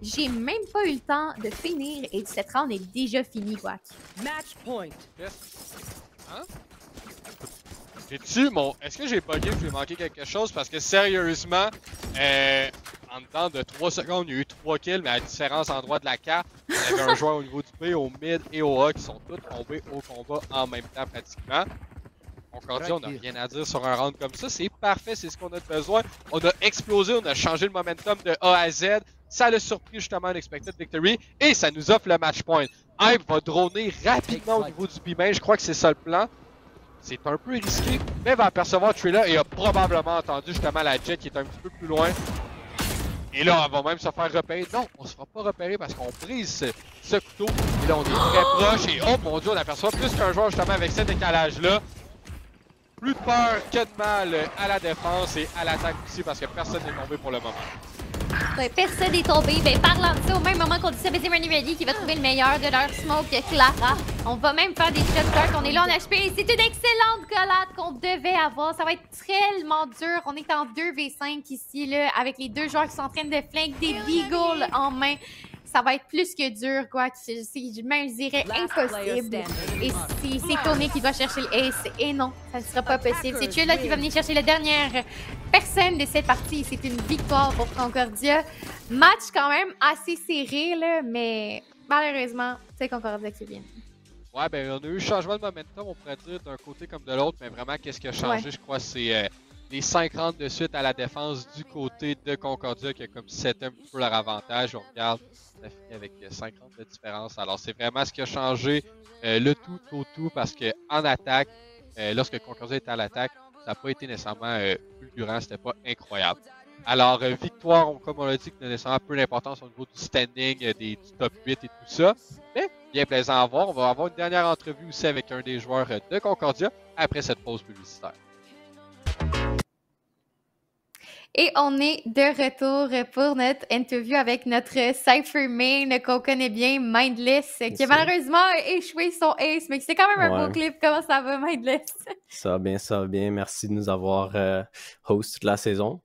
Speaker 2: J'ai même pas eu le temps de finir et cette round est déjà finie, quoi.
Speaker 1: Match point.
Speaker 3: Hein? Est-ce que j'ai bugué ou j'ai manqué quelque chose? Parce que sérieusement, en dedans de 3 secondes, il y a eu 3 kills, mais à différents endroits de la carte, il y avait un joueur au niveau du B, au mid et au A qui sont tous tombés au combat en même temps pratiquement. Concordia, on n'a rien à dire sur un round comme ça. C'est parfait, c'est ce qu'on a besoin. On a explosé, on a changé le momentum de A à Z. Ça l'a surpris justement l'Expected Victory et ça nous offre le match point. Hype va droner rapidement au niveau du B-main. Je crois que c'est ça le plan. C'est un peu risqué, mais va apercevoir Trilla et a probablement entendu justement la jet qui est un petit peu plus loin. Et là, on va même se faire repérer. Non, on se fera pas repérer parce qu'on brise ce couteau. Et là, on est très proche et oh mon dieu, on aperçoit plus qu'un joueur justement avec ce décalage-là. plus de peur que de mal à la défense et à l'attaque aussi parce que personne n'est tombé pour le moment.
Speaker 2: Ouais, personne n'est tombé. Ben, parlant de ça, au même moment qu'on dit ça, c'est Runny Ready qui va trouver le meilleur de leur smoke, Clara. On va même faire des shot dark. On est là en HP et c'est une excellente collade qu'on devait avoir. Ça va être tellement dur. On est en 2v5 ici, là, avec les deux joueurs qui sont en train de flank des Deagles en main. Ça va être plus que dur, quoi. Même, je dirais, impossible. Et c'est Tony qui doit chercher le ace. Et non, ça ne sera pas possible. C'est Chula qui va venir chercher la dernière personne de cette partie. C'est une victoire pour Concordia. Match quand même assez serré, là, mais malheureusement, c'est Concordia qui vient.
Speaker 3: Ouais, ben on a eu changement de momentum, on pourrait dire, d'un côté comme de l'autre, mais vraiment, qu'est-ce qui a changé, je crois, c'est les 5 rounds de suite à la défense du côté de Concordia qui a comme set un petit peu leur avantage. On regarde, ça fait avec 5 rounds de différence. Alors, c'est vraiment ce qui a changé le tout au tout parce qu'en attaque, lorsque Concordia était à l'attaque, ça n'a pas été nécessairement fulgurant, c'était pas incroyable. Alors, victoire, comme on l'a dit, qui n'a nécessairement peu d'importance au niveau du standing, du top 8 et tout ça. Mais bien plaisant à voir. On va avoir une dernière entrevue aussi avec un des joueurs de Concordia après cette pause publicitaire.
Speaker 2: Et on est de retour pour notre interview avec notre Cypher main qu'on connaît bien, Mindless, qui a malheureusement échoué son ace, mais c'est quand même un beau clip. Comment ça va, Mindless?
Speaker 1: Ça va bien. Merci de nous avoir host toute la saison.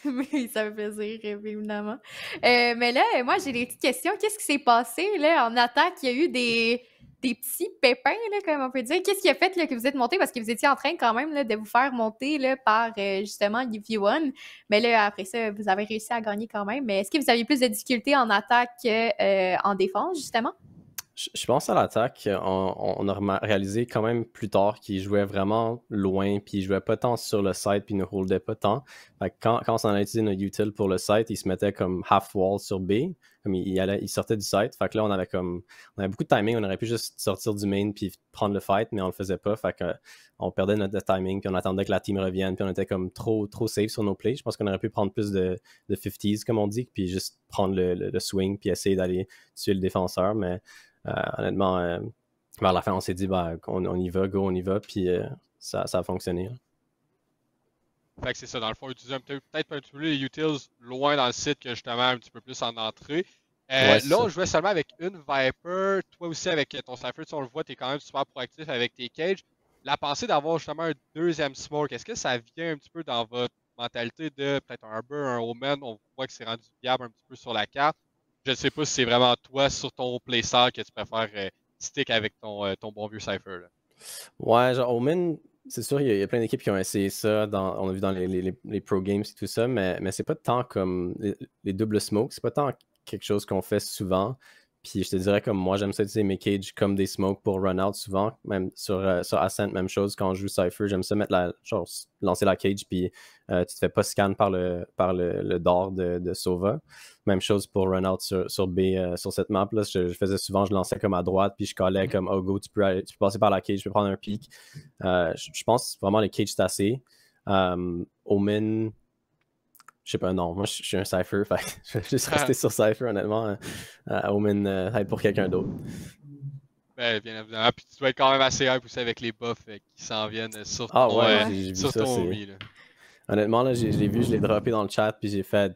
Speaker 2: Oui, ça fait plaisir, évidemment. Mais là, moi, j'ai des petites questions. Qu'est-ce qui s'est passé là, en attaque? Il y a eu des petits pépins, là, comme on peut dire. Qu'est-ce qui a fait là, que vous êtes monté? Parce que vous étiez en train quand même là, de vous faire monter là, par justement UV1. Mais là, après ça, vous avez réussi à gagner quand même. Mais est-ce que vous aviez plus de difficultés en attaque qu'en défense, justement?
Speaker 1: Je pense à l'attaque, on a réalisé quand même plus tard qu'il jouait vraiment loin, puis il jouait pas tant sur le site, puis il ne holdait pas tant. Fait que quand on a utilisé notre util pour le site, il se mettait comme half wall sur B, comme il sortait du site. Fait que là, on avait beaucoup de timing, on aurait pu juste sortir du main puis prendre le fight, mais on le faisait pas. Fait que on perdait notre timing, puis on attendait que la team revienne, puis on était comme trop safe sur nos plays. Je pense qu'on aurait pu prendre plus de 50s, comme on dit, puis juste prendre le swing, puis essayer d'aller tuer le défenseur, mais honnêtement, vers la fin, on s'est dit, on y va, on y va, puis ça a fonctionné. Là.
Speaker 3: Fait que c'est ça, dans le fond, utiliser peut-être un petit peu les utils loin dans le site que justement un petit peu plus en entrée. Là, on jouait seulement avec une Viper. Toi aussi, avec ton Cypher, on le voit, tu es quand même super proactif avec tes cages. La pensée d'avoir justement un deuxième smoke, est-ce que ça vient un petit peu dans votre mentalité de peut-être un Arbor, un Omen? On voit que c'est rendu viable un petit peu sur la carte. Je ne sais pas si c'est vraiment toi, sur ton playstyle, que tu préfères stick avec ton bon vieux Cypher. Là.
Speaker 1: Ouais, genre Omen, c'est sûr, il y a plein d'équipes qui ont essayé ça. On a vu dans les pro games et tout ça, mais c'est pas tant comme les doubles smokes, c'est pas tant quelque chose qu'on fait souvent. Puis je te dirais comme moi, j'aime ça utiliser mes cages comme des smokes pour run out souvent. Même sur Ascent, même chose. Quand je joue Cypher, j'aime ça mettre lancer la cage, puis tu te fais pas scan par le door de Sova. Même chose pour run out sur B, sur cette map. Là, je faisais souvent, je lançais comme à droite, puis je collais comme oh go, tu peux passer par la cage, tu peux prendre un peek. Je pense vraiment les cages c'est assez. Omen. Je sais pas, non. Moi, je suis un Cypher. Fait je vais juste rester sur Cypher, honnêtement. Omen, être pour quelqu'un d'autre.
Speaker 3: Ben, bien évidemment. Puis tu dois être quand même assez hype aussi avec les buffs qui s'en viennent sur ton Omi.
Speaker 1: Honnêtement, là, je l'ai vu, je l'ai droppé dans le chat, puis j'ai fait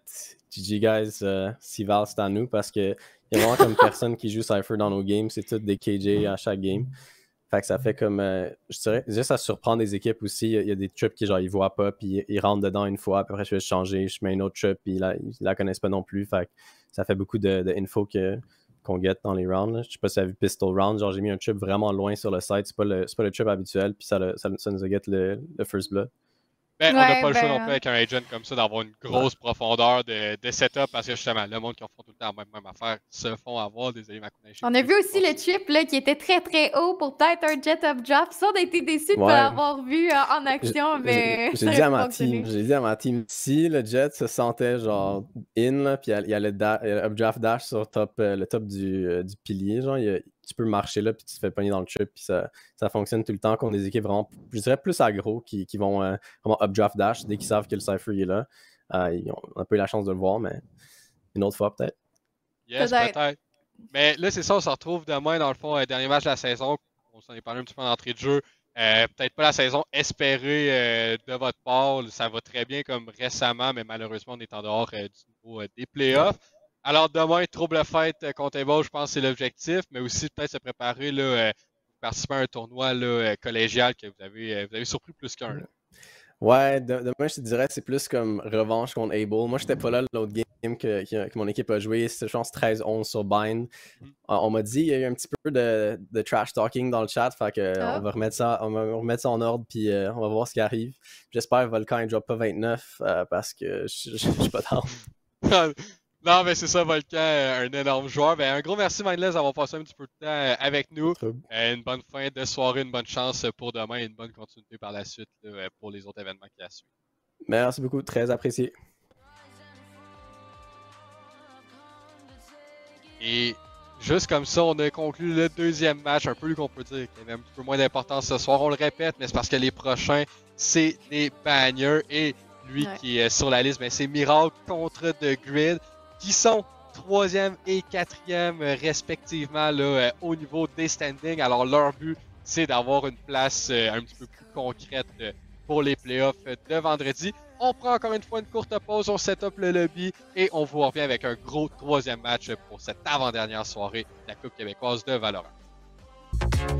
Speaker 1: GG, guys, Sival, c'est à nous, parce qu'il y a vraiment comme personne qui joue Cypher dans nos games. C'est tout des KJ à chaque game. Fait que ça fait comme, je dirais, juste ça surprend des équipes aussi. Il y a des trips qui, genre, ils voient pas, puis ils rentrent dedans une fois, puis après, je vais changer, je mets une autre trip, puis ils la connaissent pas non plus. Fait que ça fait beaucoup d'infos qu'on get dans les rounds. Là. Je sais pas si tu as vu Pistol Round, genre, j'ai mis un trip vraiment loin sur le site, c'est pas le trip habituel, puis ça nous a get le first blood.
Speaker 3: Ben, on n'a pas le choix non plus avec un agent comme ça d'avoir une grosse profondeur de setup parce que justement, le monde qui en font tout le temps la même affaire se font avoir des aliments.
Speaker 2: On a vu aussi le chip là, qui était très très haut pour peut-être un jet up drop. Ça, on a été déçus de ne pas l'avoir vu en action, mais.
Speaker 1: J'ai dit à ma team, si le jet se sentait genre in, là, puis il y a le updraft dash sur le top du pilier, genre, tu peux marcher là, puis tu te fais pogner dans le trip, puis ça fonctionne tout le temps contre des équipes vraiment, je dirais, plus aggro, qui vont vraiment updraft dash dès qu'ils savent que le Cypher est là. On n'a pas eu la chance de le voir, mais une autre fois peut-être.
Speaker 3: Yes, peut-être. Mais là, c'est ça, on se retrouve demain, dans le fond, dernier match de la saison. On s'en est parlé un petit peu en entrée de jeu. Peut-être pas la saison espérée de votre part. Ça va très bien comme récemment, mais malheureusement, on est en dehors du niveau des playoffs. Alors demain, trouble fête contre Able, je pense que c'est l'objectif, mais aussi peut-être se préparer là, pour participer à un tournoi là, collégial que vous avez surpris plus qu'un.
Speaker 1: Ouais, demain, je te dirais, c'est plus comme revanche contre Able. Moi, j'étais pas là l'autre game que mon équipe a joué. C'était, je pense, 13-11 sur Bind. On m'a dit, il y a eu un petit peu de trash talking dans le chat. Fait que on va remettre ça en ordre, puis on va voir ce qui arrive. J'espère que Volcan ne drop pas 29 parce que je suis pas down.
Speaker 3: Non, mais c'est ça, Volcan, un énorme joueur. Ben, un gros merci, Mindless, d'avoir passé un petit peu de temps avec nous. Une bonne fin de soirée, une bonne chance pour demain et une bonne continuité par la suite là, pour les autres événements qui suivent.
Speaker 1: Merci beaucoup, très apprécié.
Speaker 3: Et juste comme ça, on a conclu le deuxième match, un peu qu'on peut dire qu'il y avait un petit peu moins d'importance ce soir. On le répète, mais c'est parce que les prochains, c'est des bangers. Et lui qui est sur la liste, ben, c'est Miracle contre The Grid, qui sont 3e et 4e respectivement là, au niveau des standings. Alors leur but, c'est d'avoir une place un petit peu plus concrète pour les playoffs de vendredi. On prend encore une fois une courte pause, on set up le lobby et on vous revient avec un gros 3e match pour cette avant-dernière soirée de la Coupe québécoise de Valorant.